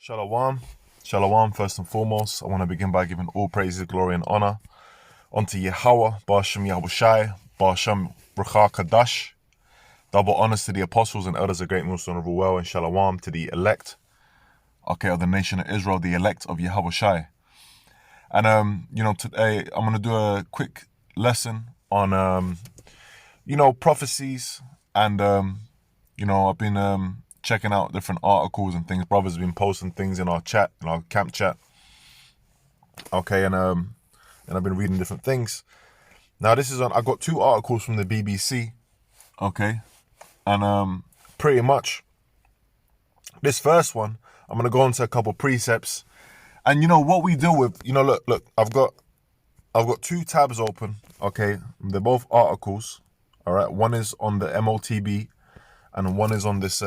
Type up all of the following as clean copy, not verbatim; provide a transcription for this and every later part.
Shalom. Shalom, first and foremost. I want to begin by giving all praises, glory, and honor unto Yahweh, Ba'ashem Yahushai, Ba'ashem Bracha Kadash. Double honors to the apostles and elders of Great Millstone of Ruel, and Shalom to the elect, of the nation of Israel, the elect of Yahushai. And, today I'm going to do a quick lesson on, prophecies. And, I've been checking out different articles and things. Brothers have been posting things in our chat, in our camp chat. And I've been reading different things. Now I got two articles from the BBC. And pretty much this first one, I'm going to go into a couple precepts. And what we deal with, look, I've got two tabs open. They're both articles. All right. One is on the MOTB and one is on this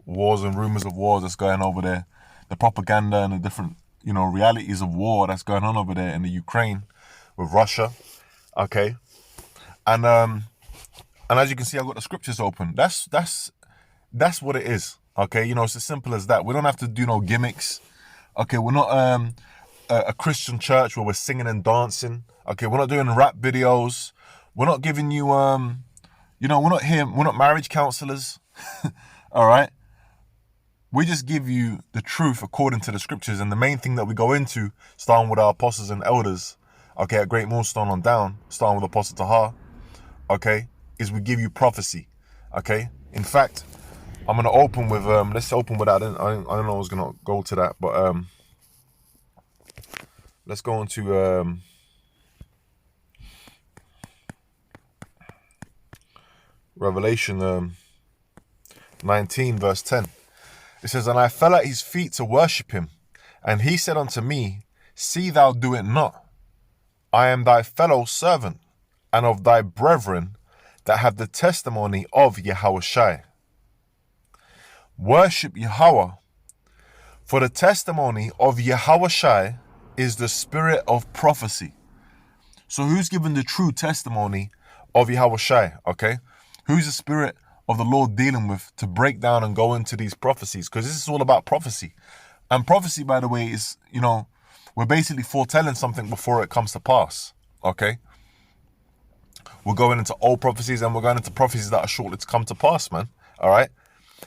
wars and rumors of wars that's going over there, the propaganda and the different, realities of war that's going on over there in the Ukraine with Russia. And as you can see, I've got the scriptures open. That's what it is. It's as simple as that. We don't have to do no gimmicks. We're not a Christian church where we're singing and dancing. We're not doing rap videos. We're not giving you we're not marriage counselors. All right. We just give you the truth according to the scriptures. And the main thing that we go into, starting with our apostles and elders, at Great Millstone on down, starting with Apostle Tahar, is we give you prophecy. In fact, I'm going to open with, let's open with that. I don't know I was going to go to that, but let's go into Revelation 19 verse 10. It says, "And I fell at his feet to worship him. And he said unto me, See thou do it not. I am thy fellow servant and of thy brethren that have the testimony of Yahushai. Worship Yahweh, for the testimony of Yahushai is the spirit of prophecy." So who's given the true testimony of Yahushai? Who's the spirit of the Lord dealing with to break down and go into these prophecies? Because this is all about prophecy. And prophecy, by the way, is, we're basically foretelling something before it comes to pass. We're going into old prophecies and we're going into prophecies that are shortly to come to pass, man. All right.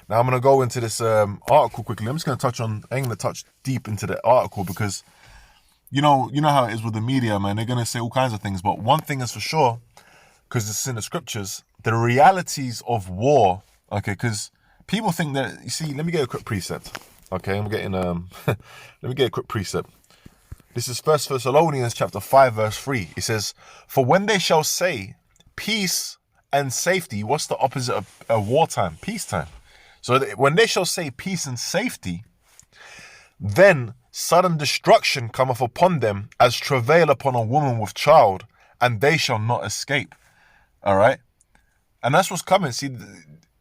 Now I'm going to go into this article quickly. I'm just going to touch deep into the article because, you know how it is with the media, man. They're going to say all kinds of things. But one thing is for sure, because it's in the scriptures, the realities of war, because people think that, you see, let me get a quick precept. I'm getting, let me get a quick precept. This is 1 Thessalonians chapter 5, verse 3. It says, "For when they shall say peace and safety," what's the opposite of wartime? Peacetime. So when they shall say peace and safety, then sudden destruction cometh upon them as travail upon a woman with child, and they shall not escape. All right. And that's what's coming. See,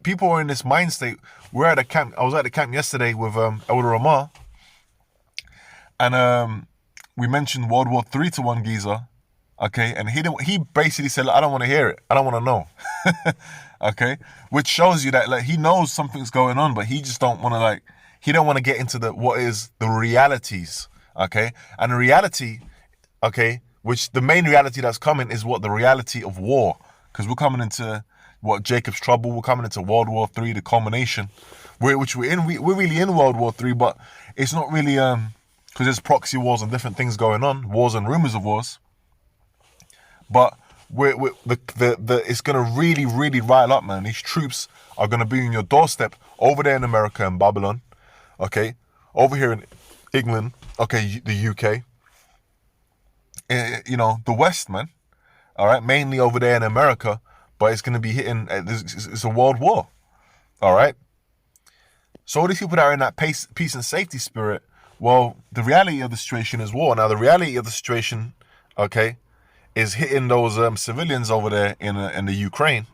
people are in this mind state. We're at a camp. I was at the camp yesterday with Elder Ramah. And we mentioned World War III to one geezer. And he basically said, "I don't want to hear it. I don't want to know." Which shows you that he knows something's going on, but he just don't want to he don't want to get into what is the realities. And the reality, which the main reality that's coming is what the reality of war. Because we're coming into what Jacob's trouble. We're coming into World War III, the culmination, which we're in. We're really in World War III, but it's not really because there's proxy wars and different things going on, wars and rumors of wars. But it's gonna really, really rile up, man. These troops are gonna be on your doorstep over there in America and Babylon, over here in England, the UK, the West, man. All right, mainly over there in America, but it's going to be hitting, it's a world war. All right. So all these people that are in that peace and safety spirit, well, the reality of the situation is war. Now, the reality of the situation, is hitting those civilians over there in the Ukraine.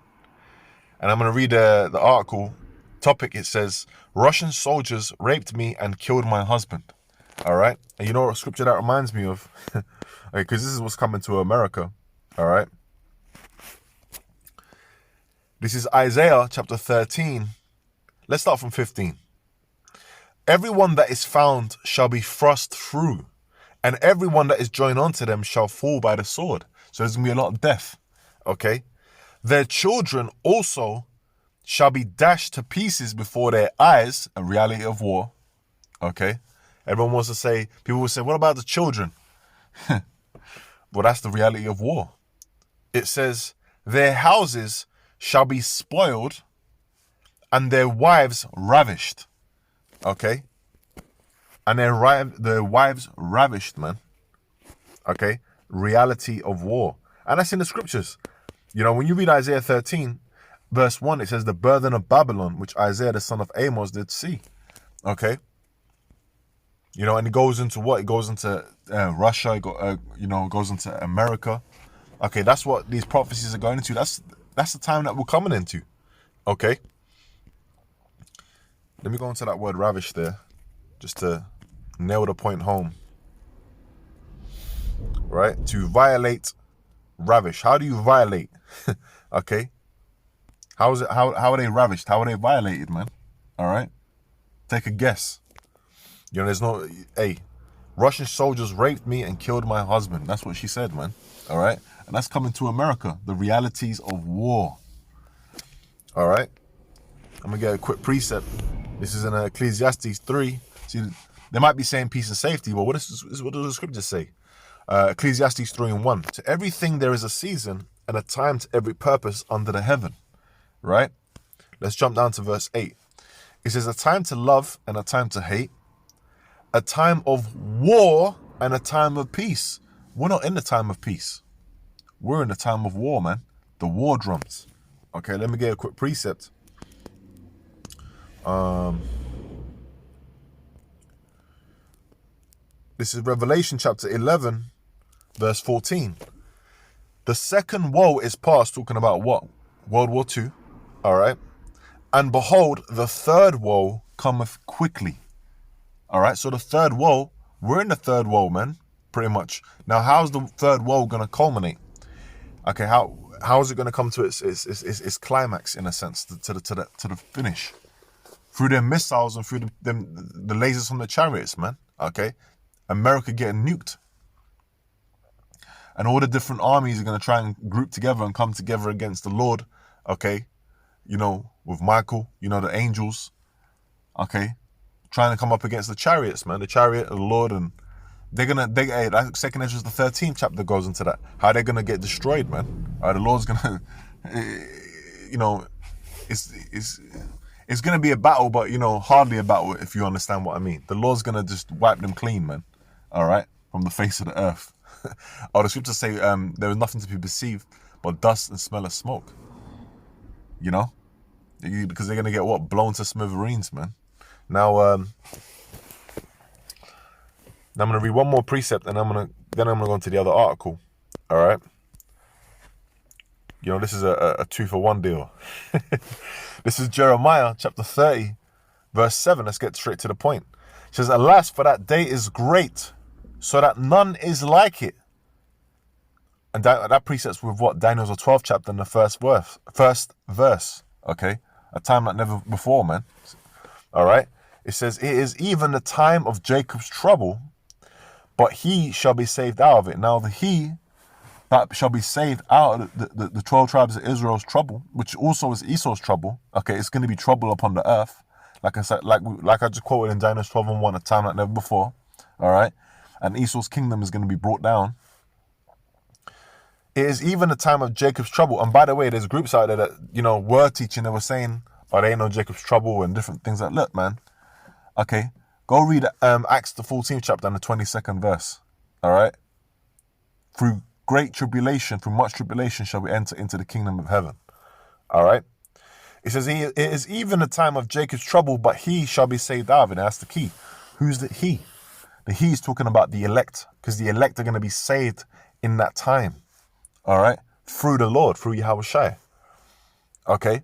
And I'm going to read the article topic. It says, "Russian soldiers raped me and killed my husband." All right. And you know what scripture that reminds me of? Because this is what's coming to America. All right. This is Isaiah chapter 13. Let's start from 15. Everyone that is found shall be thrust through, and everyone that is joined unto them shall fall by the sword. So there's going to be a lot of death, okay? Their children also shall be dashed to pieces before their eyes, a reality of war, okay? Everyone wants to say, people will say, what about the children? Well, that's the reality of war. It says, their houses shall be spoiled and their wives ravished, okay? And their wives ravished, man, okay? Reality of war. And that's in the scriptures. You know, when you read Isaiah 13, verse 1, it says the burden of Babylon, which Isaiah, the son of Amos, did see, okay? You know, and it goes into what? It goes into Russia, it goes into America. Okay, that's what these prophecies are going into. That's the time that we're coming into, okay? Let me go into that word ravish there, just to nail the point home. Right? To violate, ravish. How do you violate? Okay? How is it? How are they ravished? How are they violated, man? All right? Take a guess. You know, there's no, hey, Russian soldiers raped me and killed my husband. That's what she said, man. All right? And that's coming to America. The realities of war. All right? I'm going to get a quick precept. This is in Ecclesiastes 3. See, they might be saying peace and safety, but what does the scriptures say? Ecclesiastes 3:1. To everything there is a season and a time to every purpose under the heaven. Right? Let's jump down to verse 8. It says a time to love and a time to hate. A time of war and a time of peace. We're not in the time of peace. We're in the time of war, man. The war drums. Okay, let me get a quick precept. This is Revelation chapter 11, verse 14. The second woe is past, talking about what? World War II. All right. And behold, the third woe cometh quickly. All right. So the third woe, we're in the third woe, man. Pretty much. Now, how's the third woe going to culminate? Okay. How is it going to come to its climax, in a sense, to the finish? Through their missiles and through the lasers from the chariots, man. Okay. America getting nuked. And all the different armies are going to try and group together and come together against the Lord. Okay. You know, with Michael, you know, the angels. Okay. Trying to come up against the chariots, man. The chariot of the Lord. And hey, that 2 Ezra, the 13th chapter goes into that. How they're going to get destroyed, man. The Lord's going to, you know, it's going to be a battle, but, you know, hardly a battle, if you understand what I mean. The Lord's going to just wipe them clean, man. All right? From the face of the earth. The scriptures say there is nothing to be perceived but dust and smell of smoke. You know? Because they're going to get what? Blown to smithereens, man. Now, I'm going to read one more precept, and I'm going to go into the other article. All right? You know, this is a 2-for-1 deal. This is Jeremiah chapter 30, verse 7. Let's get straight to the point. It says, alas, for that day is great, so that none is like it. And that precept's with what? Daniel's 12th chapter and the first verse. Okay? A time like never before, man. All right? It says, it is even the time of Jacob's trouble, but he shall be saved out of it. Now, the he that shall be saved out of the 12 tribes of Israel's trouble, which also is Esau's trouble. Okay, it's going to be trouble upon the earth. Like I said, like I just quoted in Daniel 12:1, a time like never before. All right? And Esau's kingdom is going to be brought down. It is even the time of Jacob's trouble. And by the way, there's groups out there that, you know, were teaching, they were saying, oh, they ain't no Jacob's trouble and different things like, look, man. Okay, go read Acts the 14th chapter and the 22nd verse. All right? Through great tribulation, through much tribulation shall we enter into the kingdom of heaven. All right? It says, it is even the time of Jacob's trouble, but he shall be saved out of it. That's the key. Who's the he? The he is talking about the elect, because the elect are going to be saved in that time. All right? Through the Lord, through Yahushua. Okay?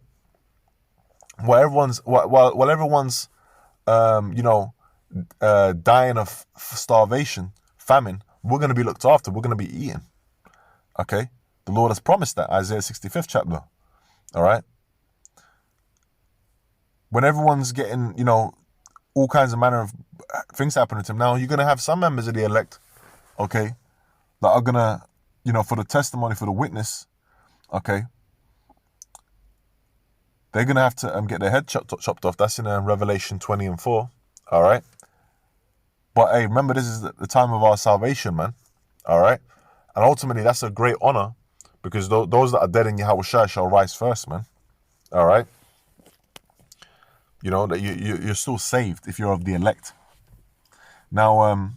While everyone's dying of starvation, famine, we're going to be looked after. We're going to be eaten. Okay? The Lord has promised that, Isaiah 65th chapter. All right? When everyone's getting, you know, all kinds of manner of things happening to him. Now, you're going to have some members of the elect, okay, that are going to, you know, for the testimony, for the witness, okay, they're going to have to get their head chopped off. That's in Revelation 20 and 4, all right? But, hey, remember, this is the time of our salvation, man, all right? And ultimately, that's a great honor because those that are dead in Yahushua shall rise first, man, all right? You know, that you're still saved if you're of the elect. Now,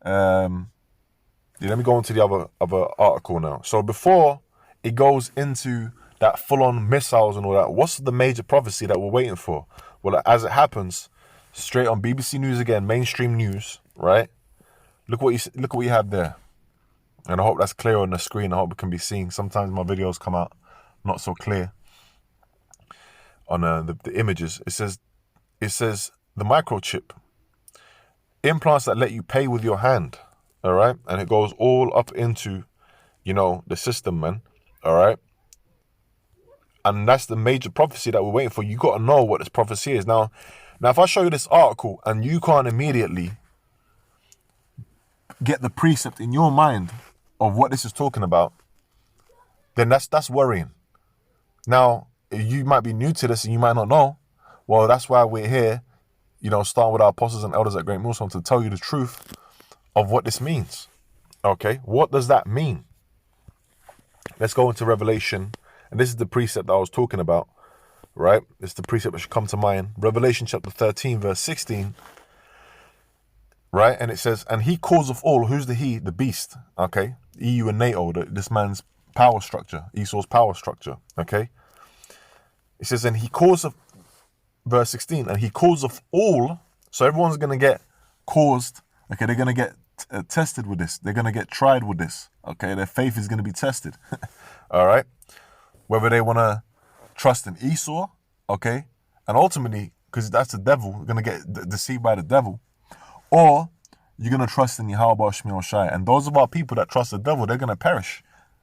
let me go into the other article now. So before it goes into that full-on missiles and all that, what's the major prophecy that we're waiting for? Well, as it happens, straight on BBC News again, mainstream news, right? Look what you have there, and I hope that's clear on the screen. I hope it can be seen. Sometimes my videos come out not so clear on the images. It says the microchip implants that let you pay with your hand, all right, and it goes all up into, you know, the system, man, all right. And that's the major prophecy that we're waiting for. You got to know what this prophecy is. Now, if I show you this article and you can't immediately get the precept in your mind of what this is talking about, then that's worrying. Now, you might be new to this and you might not know. Well, that's why we're here, you know, starting with our apostles and elders at Great Millstone to tell you the truth of what this means. Okay, what does that mean? Let's go into Revelation. And this is the precept that I was talking about, right? It's the precept that should come to mind. Revelation chapter 13, verse 16, right? And it says, and he calls of all, who's the he? The beast, okay? EU and NATO, this man's power structure, Esau's power structure, okay? It says, and he calls of, verse 16, and he calls of all, so everyone's going to get caused, okay? They're going to get tested with this. They're going to get tried with this, okay? Their faith is going to be tested, all right? Whether they want to trust in Esau, okay, and ultimately, because that's the devil, you're going to get deceived by the devil, or you're going to trust in Yahweh Shemi Shai. And those of our people that trust the devil, they're going to perish.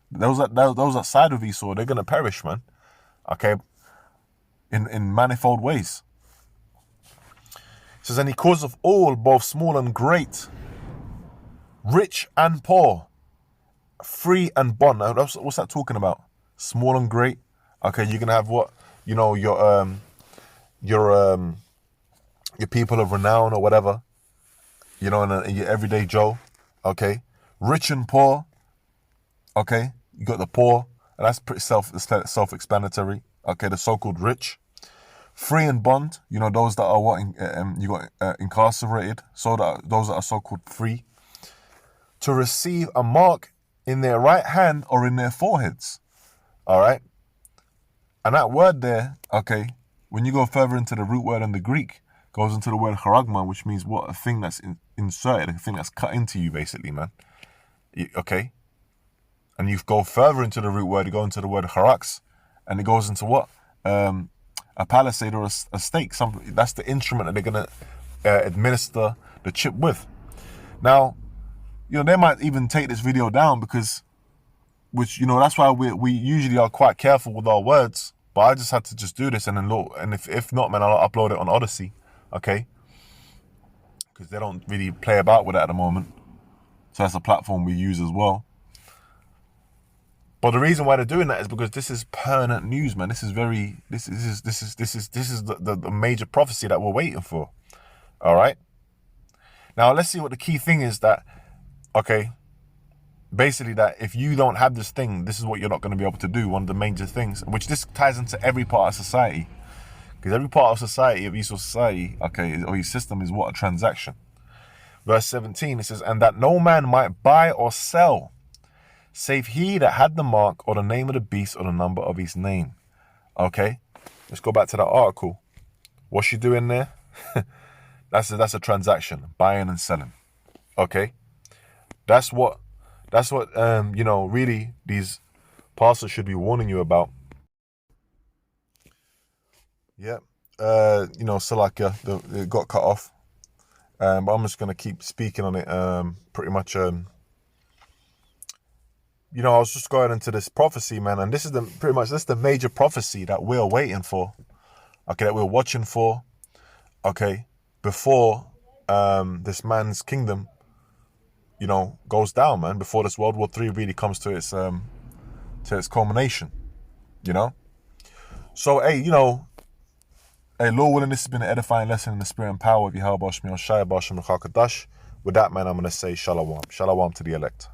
Those outside of Esau, they're going to perish, man, okay, in manifold ways. It says, and he calls of all, both small and great, rich and poor, free and bond. Now, what's that talking about? Small and great. Okay, you're gonna have what, you know, your people of renown or whatever, you know, in your everyday Joe. Okay, rich and poor. Okay, you got the poor, and that's pretty self-explanatory. Okay, the so-called rich, free and bond. You know, those that are what you got incarcerated. So that those that are so-called free, to receive a mark in their right hand or in their foreheads. All right. And that word there, okay, when you go further into the root word in the Greek, goes into the word charagma, which means what? A thing that's inserted, a thing that's cut into you, basically, man. Okay. And you go further into the root word, you go into the word harax, and it goes into what? A palisade or a stake. That's the instrument that they're going to administer the chip with. Now, you know, they might even take this video down because, which, you know, that's why we usually are quite careful with our words. But I just had to just do this and then look. And if not, man, I'll upload it on Odyssey, okay? Because they don't really play about with it at the moment. So that's a platform we use as well. But the reason why they're doing that is because this is permanent news, man. This is the major prophecy that we're waiting for. All right. Now let's see what the key thing is that, okay. Basically, that if you don't have this thing, this is what you're not going to be able to do. One of the major things, which this ties into every part of society, because every part of society, of Esau society, okay, or his system is what? A transaction. Verse 17, it says, and that no man might buy or sell, save he that had the mark or the name of the beast or the number of his name. Okay, let's go back to that article. What's she doing there? That's a transaction, buying and selling. Okay, that's what you know, really these pastors should be warning you about. Yeah, you know, Salakia, it got cut off, but I'm just gonna keep speaking on it. Pretty much, you know, I was just going into this prophecy, man, and this is the major prophecy that we're waiting for. Okay, that we're watching for. Okay, before this man's kingdom, goes down, man. Before this World War III really comes to its culmination, So, hey, hey, Lord willing, this has been an edifying lesson in the spirit and power of Yahweh Bashmi Oshai Bashim Chakadash. With that, man, I'm going to say shalom. Shalom to the elect.